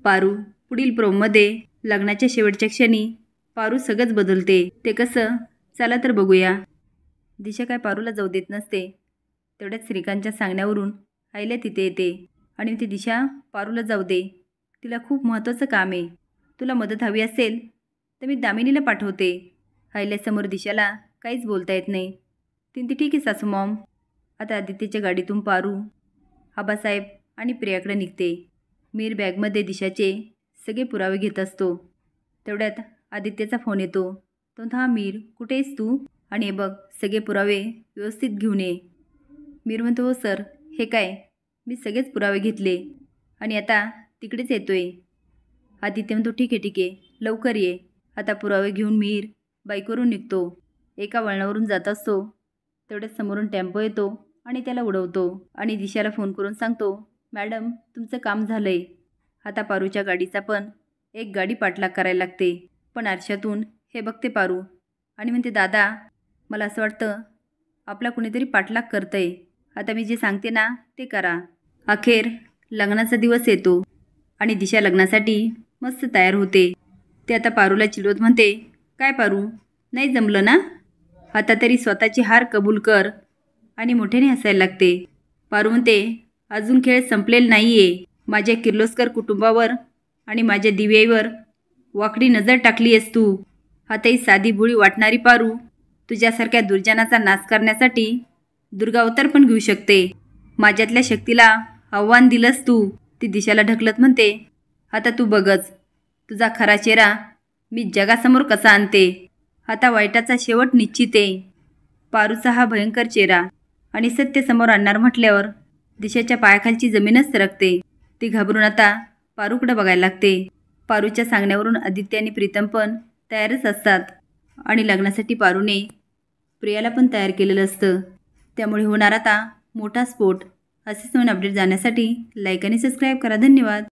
पारू पुढील प्रोममध्ये लग्नाच्या शेवटच्या क्षणी पारू सगळंच बदलते. ते कसं? चला तर बघूया. दिशा काय पारूला जाऊ देत नसते. तेवढ्याच श्रीकांतच्या सांगण्यावरून आईला तिथे येते आणि ती दिशा पारूला जाऊ दे. तिला खूप महत्त्वाचं काम आहे. तुला मदत हवी असेल तर मी दामिनीला पाठवते. आईल्यासमोर दिशाला काहीच बोलता येत नाही. ती ठीक आहे सासू मॉम. आता आदित्यच्या गाडीतून पारू आबासाहेब आणि प्रियाकडे निघते. मीर बॅगमध्ये दिशाचे सगळे पुरावे घेत असतो. तेवढ्यात आदित्यचा फोन येतो. तो हा मीर कुठे आहेस तू? आणि हे बघ सगळे पुरावे व्यवस्थित घेऊन ये. मीर म्हणतो हो सर. हे काय? मी सगळेच पुरावे घेतले आणि आता तिकडेच येतोय. आदित्य म्हणतो ठीक आहे लवकर ये. आता पुरावे घेऊन मीर बाईकवरून निघतो. एका वळणावरून जात असतो. तेवढ्याच समोरून टेम्पो येतो आणि त्याला उडवतो आणि दिशाला फोन करून सांगतो मॅडम तुमचं काम झालंय. आता पारूच्या गाडीचा पण एक गाडी पाठलाग करायला लागते. पण आरशातून हे बघते पारू आणि म्हणते दादा मला असं वाटतं आपला कुणीतरी पाठलाग करतंय. आता मी जे सांगते ना ते करा. अखेर लग्नाचा दिवस येतो आणि दिशा लग्नासाठी मस्त तयार होते. ते आता पारूला चिडवत म्हणते काय पारू नाही जमलं ना? आता तरी स्वतःची हार कबूल कर. आणि मोठ्याने हसायला लागते. पारू म्हणते अजून खेळ संपलेला नाही आहे. माझ्या किर्लोस्कर कुटुंबावर आणि माझ्या दिव्यावर वाकडी नजर टाकली आहेस तू. आता ही साधी भोळी वाटणारी पारू तुझ्यासारख्या दुर्जनाचा नाश करण्यासाठी दुर्गावतार पण घेऊ शकते. माझ्यातल्या शक्तीला आव्हान दिलंस तू. ती दिशाला ढकलत म्हणते आता तू बघच तुझा खरा चेहरा मी जगासमोर कसा आणते. आता वाईटाचा शेवट निश्चित आहे. पारूचा हा भयंकर चेहरा आणि सत्य समोर आणणार म्हटल्यावर दिशाच्या पायाखालची जमीनच सरकते. ती घाबरून आता पारूकडे बघायला लागते. पारूच्या सांगण्यावरून आदित्य आणि प्रीतम पण तयारच असतात आणि लग्नासाठी पारूने प्रियाला पण तयार केलेलं असतं. त्यामुळे होणार आता मोठा स्फोट. असेच नवीन अपडेट जाण्यासाठी लाईक आणि सबस्क्राईब करा. धन्यवाद.